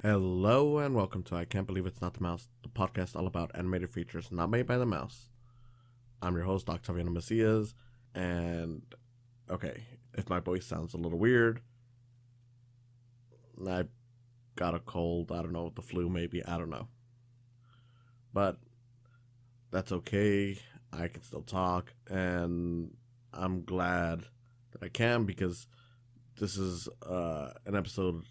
Hello and welcome to I Can't Believe It's Not the Mouse, the podcast all about animated features not made by the mouse. I'm your host, Octaviano Macias, and okay, if my voice sounds a little weird, I've got a cold, I don't know, the flu maybe, I don't know. But that's okay, I can still talk, and I'm glad that I can because this is an episode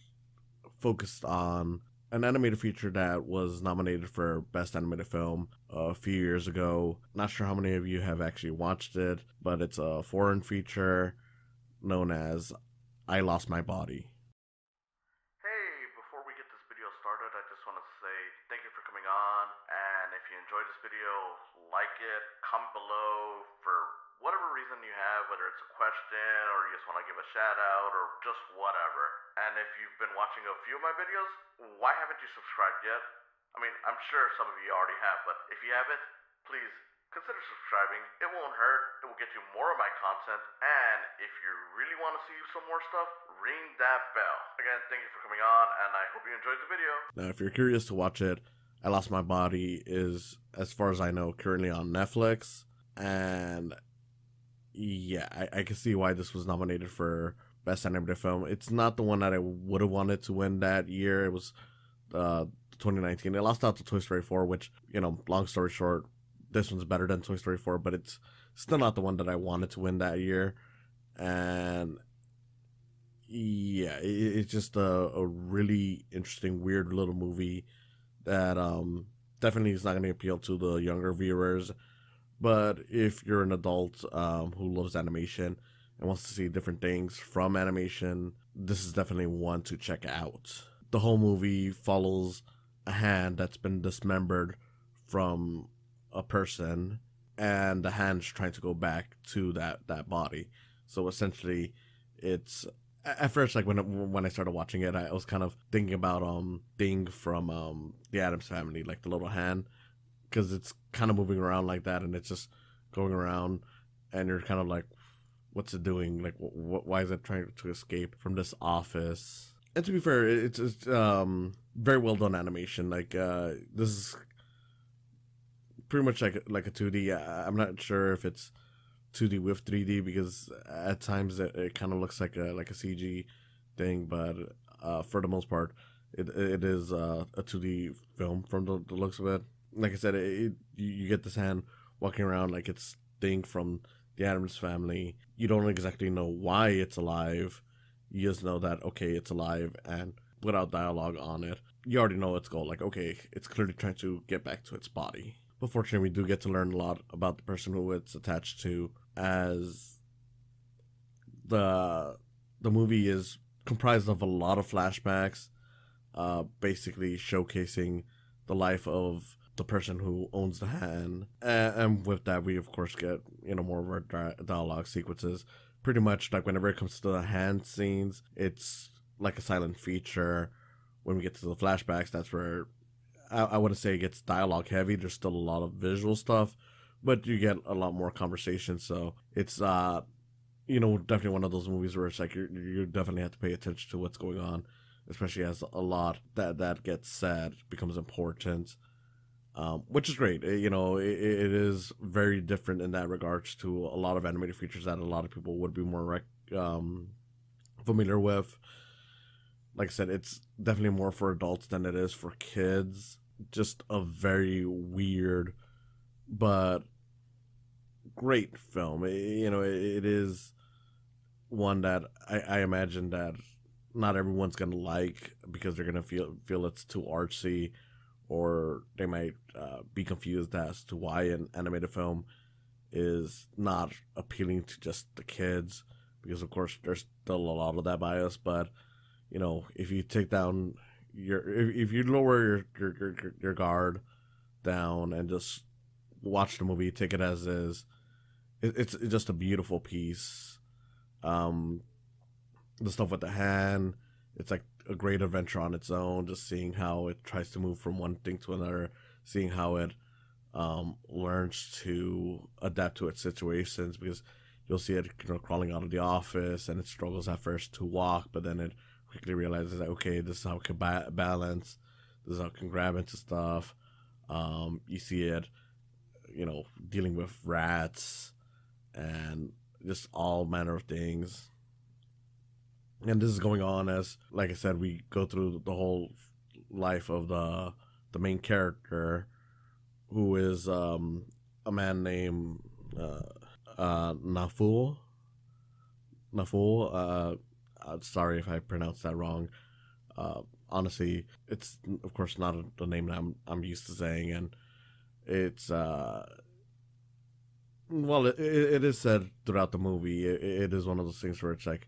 focused on an animated feature that was nominated for Best Animated Film a few years ago. Not sure how many of you have actually watched it, but it's a foreign feature known as I Lost My Body. Hey, before we get this video started, I just want to say thank you for coming on, and if you enjoyed this video, like it, comment below for whatever reason you have, whether it's a question or you just want to give a shout out or just whatever. And if you've been watching a few of my videos, why haven't you subscribed yet? I mean, I'm sure some of you already have, but if you haven't, please consider subscribing. It won't hurt. It will get you more of my content. And if you really want to see some more stuff, ring that bell. Again, thank you for coming on, and I hope you enjoyed the video. Now, if you're curious to watch it, I Lost My Body is, as far as I know, currently on Netflix. And yeah, I can see why this was nominated for Best Animated Film. It's not the one that I would have wanted to win that year. It was 2019. It lost out to Toy Story 4, which, long story short, this one's better than Toy Story 4, but it's still not the one that I wanted to win that year. And yeah, it's just a really interesting, weird little movie that definitely is not going to appeal to the younger viewers. But if you're an adult who loves animation and wants to see different things from animation, this is definitely one to check out. The whole movie follows a hand that's been dismembered from a person, and the hand's trying to go back to that body. So essentially, it's at first, like when I started watching it, I was kind of thinking about Thing from the Addams Family, like the little hand, because it's kind of moving around like that, and it's just going around, and you're kind of like, what's it doing? Like, why is it trying to escape from this office? And to be fair, it's very well done animation. Like, this is pretty much like a 2D. I'm not sure if it's 2D with 3D because at times it kind of looks like a CG thing, but for the most part, it is a 2D film from the looks of it. Like I said, you get this hand walking around like it's Thing from the Addams Family. You don't exactly know why it's alive. You just know that, okay, it's alive, and without dialogue on it, you already know its goal. Like, okay, it's clearly trying to get back to its body. But fortunately, we do get to learn a lot about the person who it's attached to, as the movie is comprised of a lot of flashbacks, basically showcasing the life of the person who owns the hand, and with that we of course get more of our dialogue sequences. Pretty much like whenever it comes to the hand scenes, it's like a silent feature. When we get to the flashbacks, that's where I wouldn't say it gets dialogue heavy. There's still a lot of visual stuff, but you get a lot more conversation. So it's definitely one of those movies where it's like you definitely have to pay attention to what's going on, especially as a lot that gets said becomes important. Which is great. It is very different in that regards to a lot of animated features that a lot of people would be more familiar with. Like I said, it's definitely more for adults than it is for kids. Just a very weird but great film. It is one that I imagine that not everyone's gonna like because they're gonna feel it's too artsy, or they might be confused as to why an animated film is not appealing to just the kids, because of course there's still a lot of that bias. But if you take down if you lower your guard down and just watch the movie, take it as is, it's just a beautiful piece. The stuff with the hand, it's like a great adventure on its own, just seeing how it tries to move from one thing to another, seeing how it learns to adapt to its situations, because you'll see it crawling out of the office, and it struggles at first to walk, but then it quickly realizes that, okay, this is how it can balance, this is how it can grab into stuff. You see it, dealing with rats and just all manner of things. And this is going on as, like I said, we go through the whole life of the main character, who is a man named Naful. Naful. Sorry if I pronounced that wrong. Honestly, it's of course not the name that I'm used to saying, and it's well, it is said throughout the movie. It is one of those things where it's like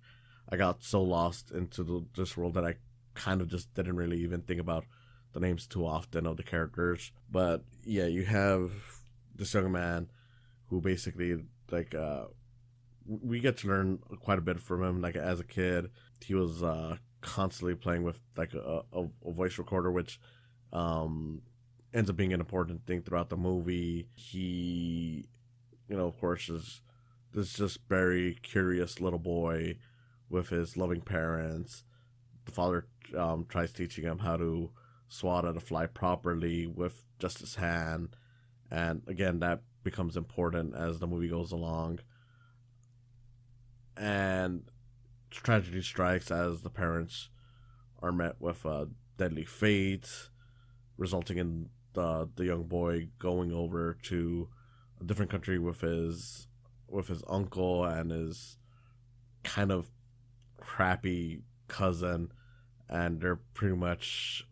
I got so lost into this world that I kind of just didn't really even think about the names too often of the characters. But yeah, you have this young man who basically we get to learn quite a bit from him. Like as a kid, he was constantly playing with like a voice recorder, which ends up being an important thing throughout the movie. He, of course, is this just very curious little boy with his loving parents. The father tries teaching him how to swat at a fly properly with just his hand, and again, that becomes important as the movie goes along. And tragedy strikes as the parents are met with a deadly fate, resulting in the young boy going over to a different country with his uncle and his kind of crappy cousin, and they're pretty much,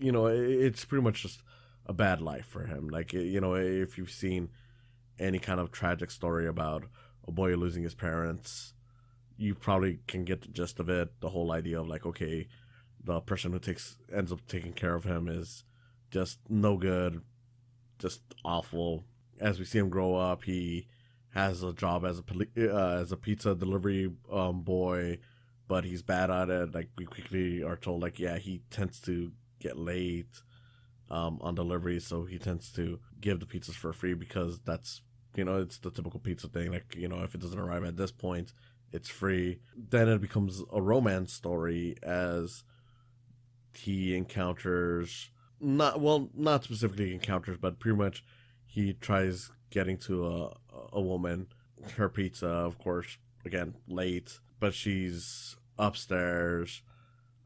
it's pretty much just a bad life for him. Like, if you've seen any kind of tragic story about a boy losing his parents, you probably can get the gist of it. The whole idea of like, okay, the person who ends up taking care of him is just no good, just awful. As we see him grow up, he has a job as a pizza delivery boy, but he's bad at it. Like we quickly are told, like, yeah, he tends to get late on delivery, so he tends to give the pizzas for free because that's, it's the typical pizza thing. Like, if it doesn't arrive at this point, it's free. Then it becomes a romance story as he encounters, not specifically encounters, but pretty much he tries getting to a woman. Her pizza, of course, again, late, but she's upstairs.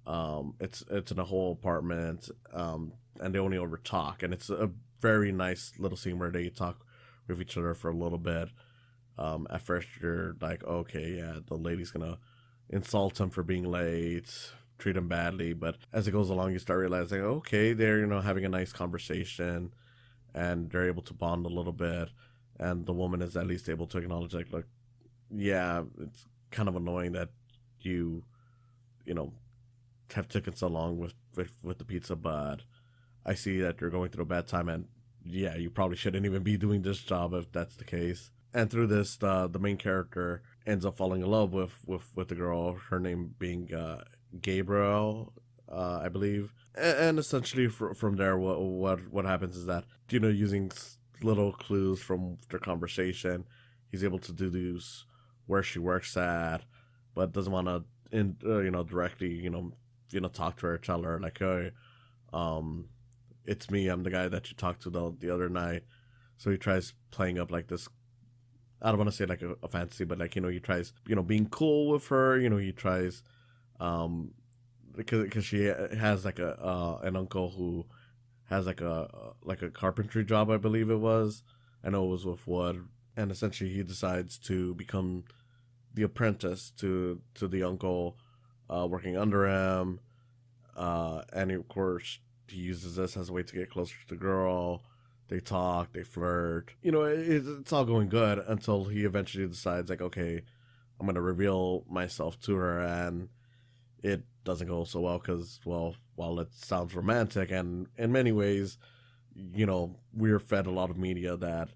It's in a whole apartment, and they only over talk, and it's a very nice little scene where they talk with each other for a little bit. At first you're like, okay, yeah, the lady's gonna insult him for being late, treat him badly, but as it goes along you start realizing, okay, they're having a nice conversation and they're able to bond a little bit, and the woman is at least able to acknowledge, like, look, yeah, it's kind of annoying that you have taken so long with the pizza, but I see that you're going through a bad time, and yeah, you probably shouldn't even be doing this job if that's the case. And through this, the main character ends up falling in love with the girl, her name being Gabriel, I believe. And essentially from there, what happens is that, using little clues from their conversation, he's able to deduce where she works at, but doesn't want to directly talk to her, tell her like, hey, it's me, I'm the guy that you talked to the other night. So he tries playing up like this, I don't want to say like a fantasy, but like, he tries, being cool with her, he tries, because she has like an uncle who has like a carpentry job, I believe it was. I know it was with wood, and essentially he decides to become the apprentice to the uncle, working under him, and of course he uses this as a way to get closer to the girl. They talk, they flirt. It's all going good until he eventually decides, like, okay, I'm going to reveal myself to her, and it doesn't go so well because, well, while it sounds romantic, and in many ways, we're fed a lot of media that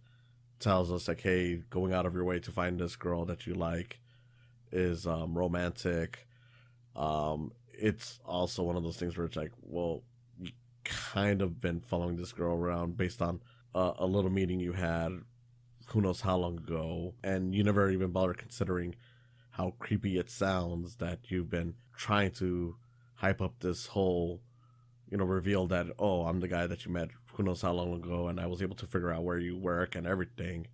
tells us, like, hey, going out of your way to find this girl that you like is romantic. It's also one of those things where it's like, well, kind of been following this girl around based on a little meeting you had who knows how long ago, and you never even bother considering how creepy it sounds that you've been trying to hype up this whole, reveal that, oh, I'm the guy that you met who knows how long ago, and I was able to figure out where you work and everything.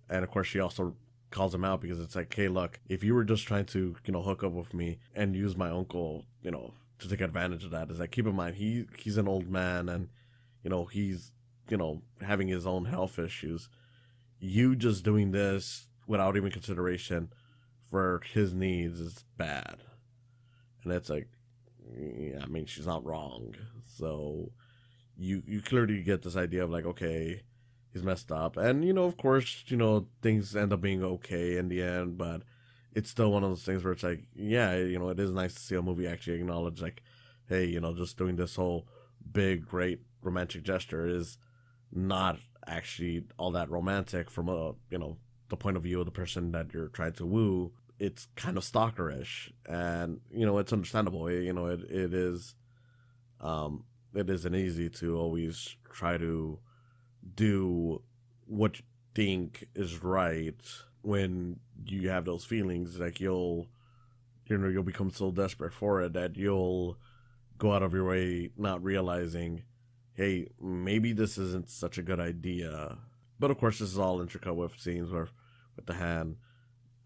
And of course, she also calls him out because it's like, hey, look, if you were just trying to, hook up with me and use my uncle, to take advantage of that, is like, keep in mind, he's an old man, and, he's, having his own health issues. You just doing this without even consideration for his needs is bad. And it's like, yeah, I mean, she's not wrong. So you clearly get this idea of like, okay, he's messed up, and of course, things end up being okay in the end, but it's still one of those things where it's like, yeah, it is nice to see a movie actually acknowledge like, hey, just doing this whole big, great romantic gesture is not actually all that romantic from a, the point of view of the person that you're trying to woo. It's kind of stalkerish, and it's understandable. It is, it isn't easy to always try to do what you think is right when you have those feelings. Like you'll become so desperate for it that you'll go out of your way not realizing, hey, maybe this isn't such a good idea. But of course, this is all intricate with scenes where with the hand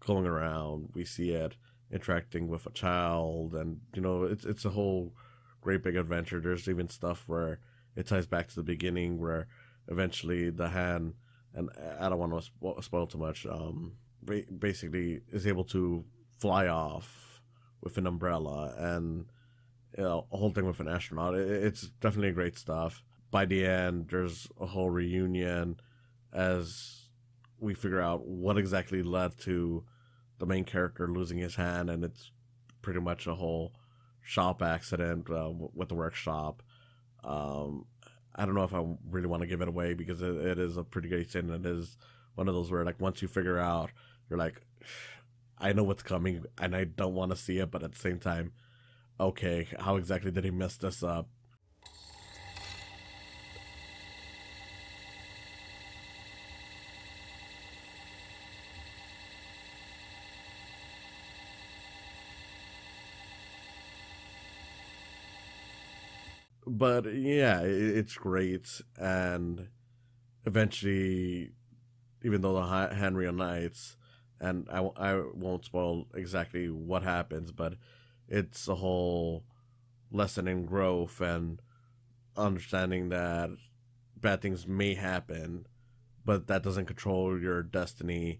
going around, we see it interacting with a child, and it's a whole great big adventure. There's even stuff where it ties back to the beginning where eventually the hand, and I don't want to spoil too much, basically is able to fly off with an umbrella, and a whole thing with an astronaut. It's definitely great stuff. By the end, there's a whole reunion as we figure out what exactly led to the main character losing his hand, and it's pretty much a whole shop accident with the workshop. I don't know if I really want to give it away because it is a pretty great scene. It is one of those where, like, once you figure out, you're like, I know what's coming and I don't want to see it, but at the same time, okay, how exactly did he mess this up? But yeah, it's great, and eventually, even though the hand reunites, and I won't spoil exactly what happens, but it's a whole lesson in growth and understanding that bad things may happen, but that doesn't control your destiny,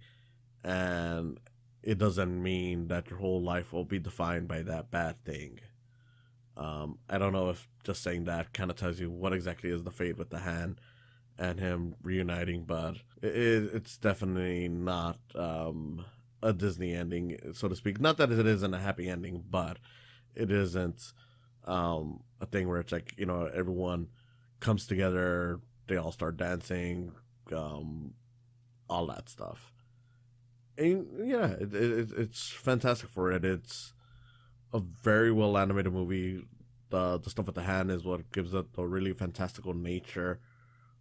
and it doesn't mean that your whole life will be defined by that bad thing. I don't know if just saying that kind of tells you what exactly is the fate with the hand and him reuniting, but it's definitely not a Disney ending, so to speak. Not that it isn't a happy ending, but it isn't a thing where it's like, everyone comes together, they all start dancing, all that stuff. And yeah, it's fantastic for it. It's a very well animated movie. The stuff with the hand is what gives it a really fantastical nature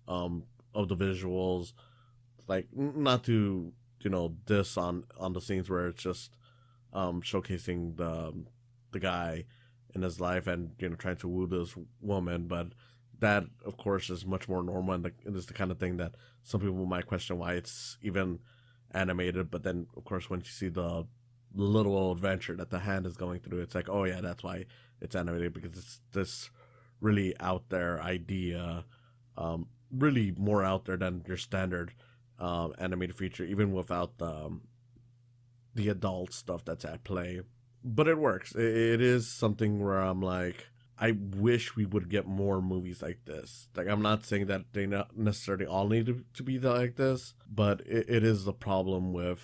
of the visuals. Like, not to diss on the scenes where it's just showcasing the guy in his life and trying to woo this woman, but that of course is much more normal, and it is the kind of thing that some people might question why it's even animated. But then of course, when you see the little adventure that the hand is going through, it's like, oh yeah, that's why it's animated, because it's this really out there idea, really more out there than your standard animated feature, even without the adult stuff that's at play. But it works. It is something where I'm like, I wish we would get more movies like this. Like, I'm not saying that they not necessarily all need to be like this, but it is the problem with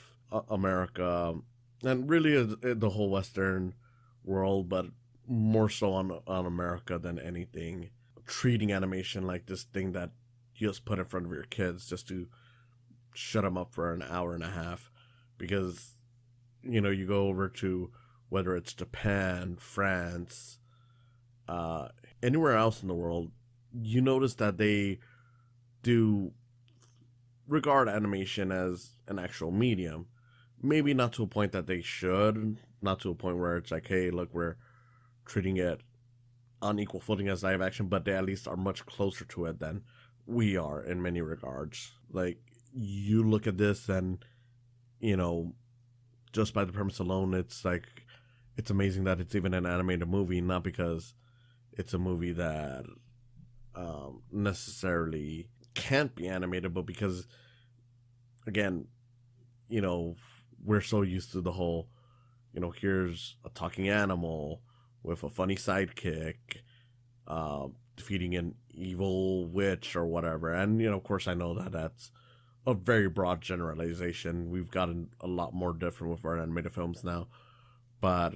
America, and really the whole Western world, but more so on America than anything, treating animation like this thing that you just put in front of your kids just to shut them up for an hour and a half. Because you go over to, whether it's Japan, France, anywhere else in the world, you notice that they do regard animation as an actual medium. Maybe not to a point that they should, not to a point where it's like, hey, look, we're treating it on equal footing as live action, but they at least are much closer to it than we are in many regards. Like, you look at this and, you know, just by the premise alone, it's like, it's amazing that it's even an animated movie, not because it's a movie that necessarily can't be animated, but because, again, you know, we're so used to the whole, you know, here's a talking animal with a funny sidekick, defeating an evil witch or whatever. And, you know, of course, I know that that's a very broad generalization. We've gotten a lot more different with our animated films now, but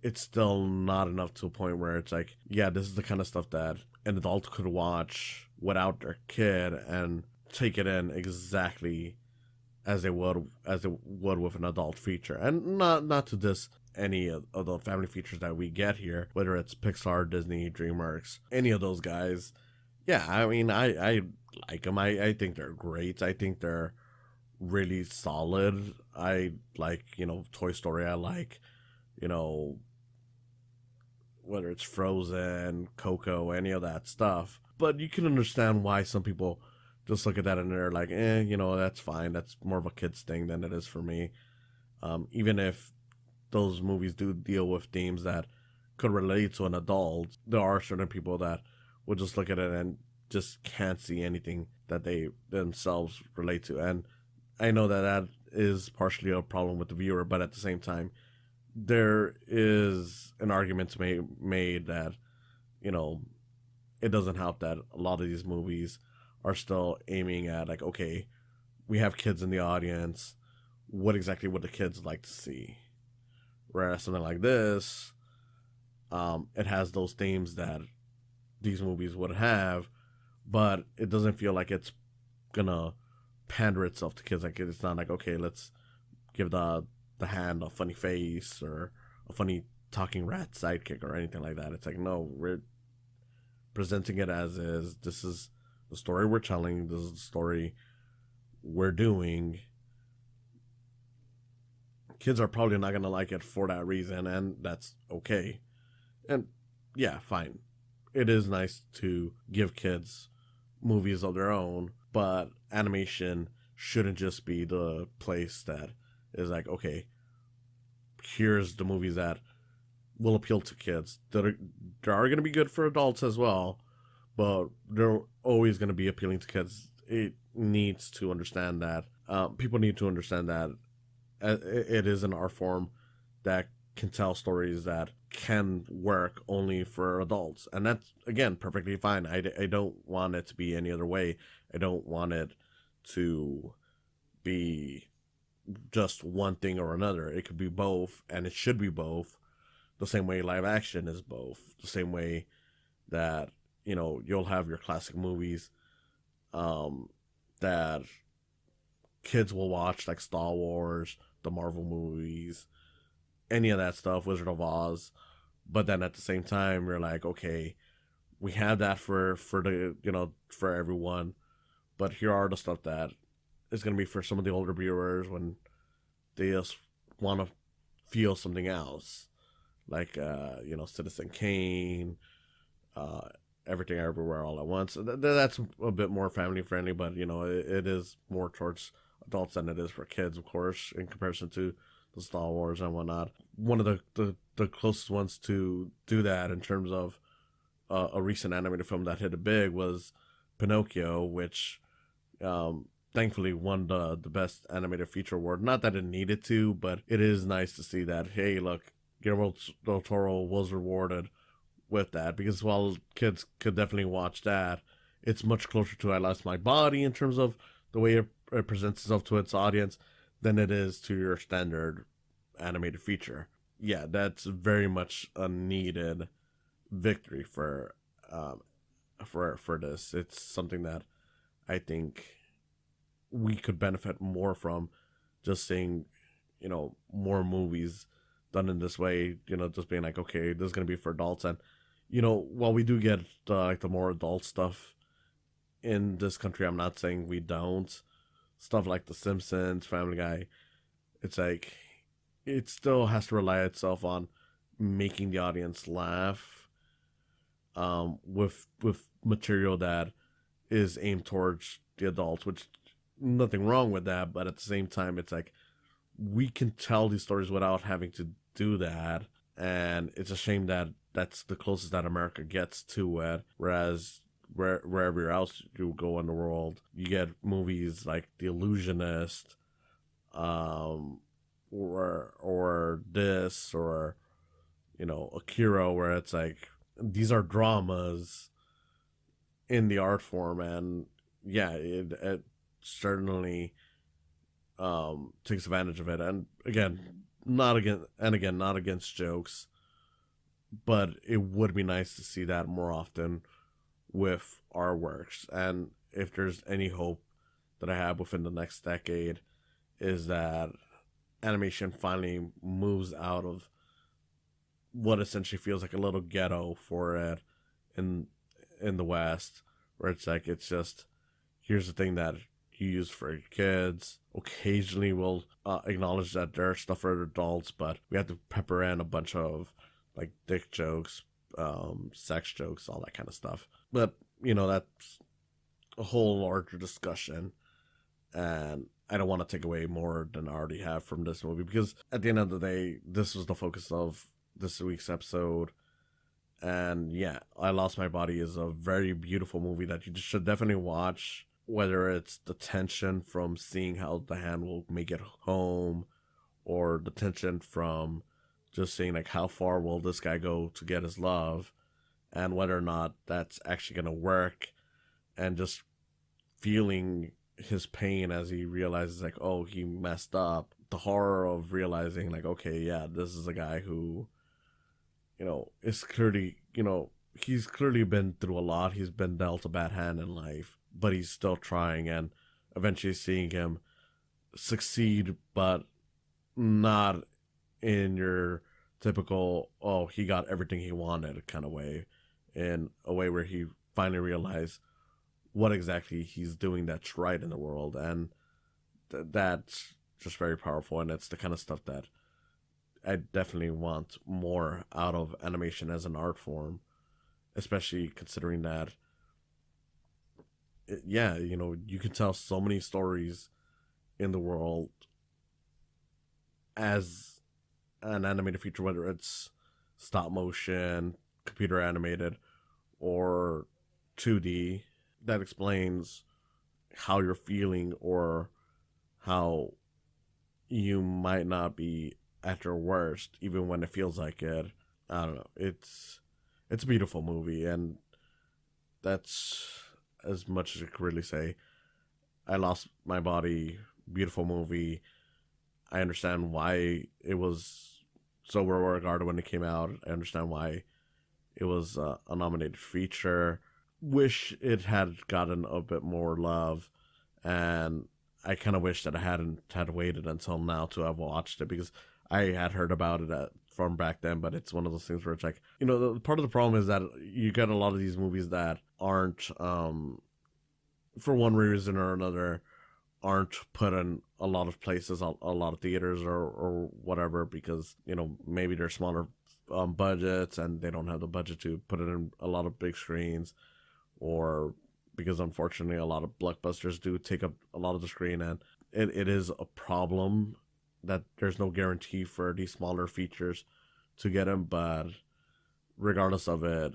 it's still not enough to a point where it's like, yeah, this is the kind of stuff that an adult could watch without their kid and take it in exactly as they would with an adult feature. And not to diss any of the family features that we get here, whether it's Pixar, Disney, DreamWorks, any of those guys. Yeah, I mean, I like them. I think they're great. I think they're really solid. I like, you know, Toy Story. I like, you know, whether it's Frozen, Coco, any of that stuff. But you can understand why some people just look at that and they're like, you know, that's fine. That's more of a kid's thing than it is for me. Even if those movies do deal with themes that could relate to an adult, there are certain people that will just look at it and just can't see anything that they themselves relate to. And I know that that is partially a problem with the viewer, but at the same time, there is an argument to be made that, you know, it doesn't help that a lot of these movies are still aiming at, like, okay, we have kids in the audience. What exactly would the kids like to see? Whereas something like this, it has those themes that these movies would have, but it doesn't feel like it's gonna pander itself to kids. Like, it's not like, okay, let's give the hand a funny face or a funny talking rat sidekick or anything like that. It's like, no, we're presenting it as is. This is the story we're telling. This is the story we're doing. Kids are probably not gonna like it for that reason, and that's okay. And yeah, fine. It is nice to give kids movies of their own, but animation shouldn't just be the place that is like, okay, here's the movies that will appeal to kids. That are going to be good for adults as well, but they're always going to be appealing to kids. It needs to understand that. People need to understand that it is an art form that can tell stories that can work only for adults. And that's, again, perfectly fine. I don't want it to be any other way. I don't want it to be just one thing or another. It could be both, and it should be both, the same way live action is both, the same way that, you know, you'll have your classic movies that kids will watch, like Star Wars, the Marvel movies, any of that stuff, Wizard of Oz. But then at the same time, you're like, okay, we have that for the, you know, for everyone, but here are the stuff that is going to be for some of the older viewers when they just want to feel something else, like you know, Citizen Kane, Everything Everywhere All at Once. That's a bit more family friendly, but you know, it is more towards adults than it is for kids, of course, in comparison to the Star Wars and whatnot. One of the closest ones to do that in terms of a recent animated film that hit it big was Pinocchio, which thankfully won the best animated feature award. Not that it needed to, but it is nice to see that, hey, look, Guillermo del Toro was rewarded with that, because while kids could definitely watch that, it's much closer to I Lost My Body in terms of the way it presents itself to its audience than it is to your standard animated feature. Yeah, that's very much a needed victory for this. It's something that I think we could benefit more from, just seeing, you know, more movies done in this way, you know, just being like, okay, this is going to be for adults. And, you know, while we do get like the more adult stuff in this country, I'm not saying we don't. Stuff like The Simpsons, Family Guy, it's like it still has to rely itself on making the audience laugh, with material that is aimed towards the adults, which nothing wrong with that, but at the same time it's like we can tell these stories without having to do that, and it's a shame that that's the closest that America gets to it. Whereas wherever else you go in the world, you get movies like The Illusionist, or this, or Akira, where it's like these are dramas in the art form, and yeah, it certainly takes advantage of it. And again, not against jokes, but it would be nice to see that more often with our works. And if there's any hope that I have within the next decade, is that animation finally moves out of what essentially feels like a little ghetto for it in the West, where it's just, here's the thing that you use for your kids. Occasionally we'll acknowledge that there's stuff for adults, but we have to pepper in a bunch of like dick jokes, sex jokes, all that kind of stuff. But that's a whole larger discussion, and I don't want to take away more than I already have from this movie, because at the end of the day, this was the focus of this week's episode. And yeah, I Lost My Body is a very beautiful movie that you should definitely watch, whether it's the tension from seeing how the hand will make it home, or the tension from just seeing like how far will this guy go to get his love, and whether or not that's actually going to work, and just feeling his pain as he realizes like, oh, he messed up. The horror of realizing like, okay, yeah, this is a guy who, is clearly, he's clearly been through a lot. He's been dealt a bad hand in life, but he's still trying, and eventually seeing him succeed, but not in your typical, oh, he got everything he wanted kind of way, in a way where he finally realized what exactly he's doing that's right in the world. And that's just very powerful, and it's the kind of stuff that I definitely want more out of animation as an art form, especially considering that you can tell so many stories in the world as an animated feature, whether it's stop motion, computer animated, or 2D, that explains how you're feeling, or how you might not be at your worst, even when it feels like it. I don't know. It's a beautiful movie, and that's as much as I could really say. I Lost My Body, beautiful movie. I understand why it was so well regarded when it came out. I understand why it was a nominated feature. Wish it had gotten a bit more love, and I kind of wish that I hadn't had waited until now to have watched it, because I had heard about it from back then. But it's one of those things where it's like, part of the problem is that you get a lot of these movies that aren't, for one reason or another, aren't put in a lot of places, a lot of theaters, or whatever, because maybe they're smaller budgets and they don't have the budget to put it in a lot of big screens, or because unfortunately a lot of blockbusters do take up a lot of the screen. And it is a problem that there's no guarantee for these smaller features to get them. But regardless of it,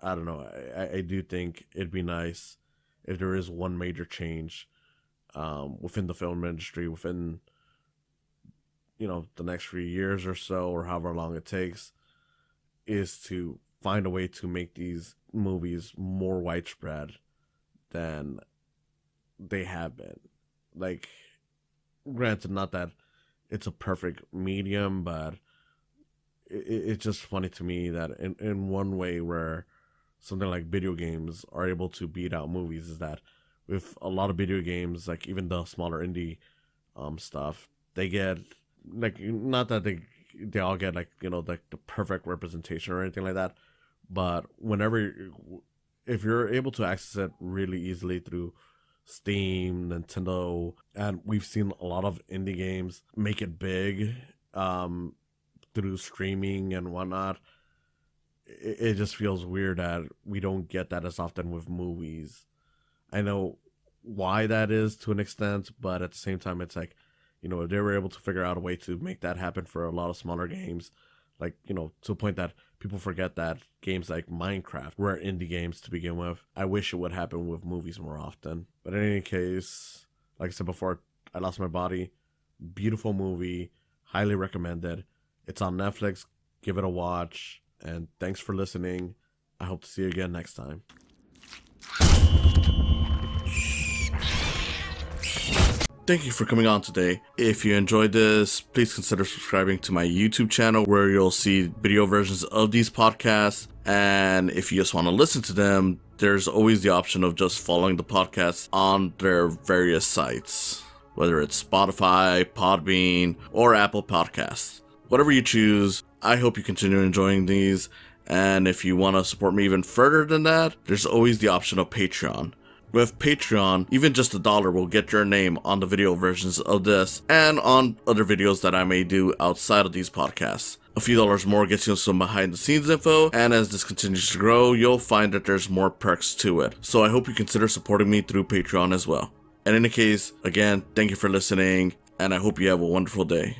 I don't know, I do think it'd be nice if there is one major change within the film industry, within the next few years or so, or however long it takes, is to find a way to make these movies more widespread than they have been. Like, granted, not that it's a perfect medium, but it's just funny to me that in one way where something like video games are able to beat out movies, is that with a lot of video games, like even the smaller indie stuff, they get, like, not that they all get like like the perfect representation or anything like that, but if you're able to access it really easily through Steam, Nintendo, and we've seen a lot of indie games make it big through streaming and whatnot. It just feels weird that we don't get that as often with movies. I know why that is to an extent, but at the same time, it's like, if they were able to figure out a way to make that happen for a lot of smaller games, like, to a point that people forget that games like Minecraft were indie games to begin with. I wish it would happen with movies more often. But in any case, like I said before, I Lost My Body, beautiful movie, highly recommended. It's on Netflix. Give it a watch. And thanks for listening. I hope to see you again next time. Thank you for coming on today. If you enjoyed this, please consider subscribing to my YouTube channel where you'll see video versions of these podcasts. And if you just want to listen to them, there's always the option of just following the podcast on their various sites, whether it's Spotify, Podbean, or Apple Podcasts. Whatever you choose, I hope you continue enjoying these. And if you want to support me even further than that, there's always the option of Patreon. With Patreon, even just $1 will get your name on the video versions of this and on other videos that I may do outside of these podcasts. A few dollars more gets you some behind the scenes info, and as this continues to grow, you'll find that there's more perks to it. So I hope you consider supporting me through Patreon as well. In any case, again, thank you for listening, and I hope you have a wonderful day.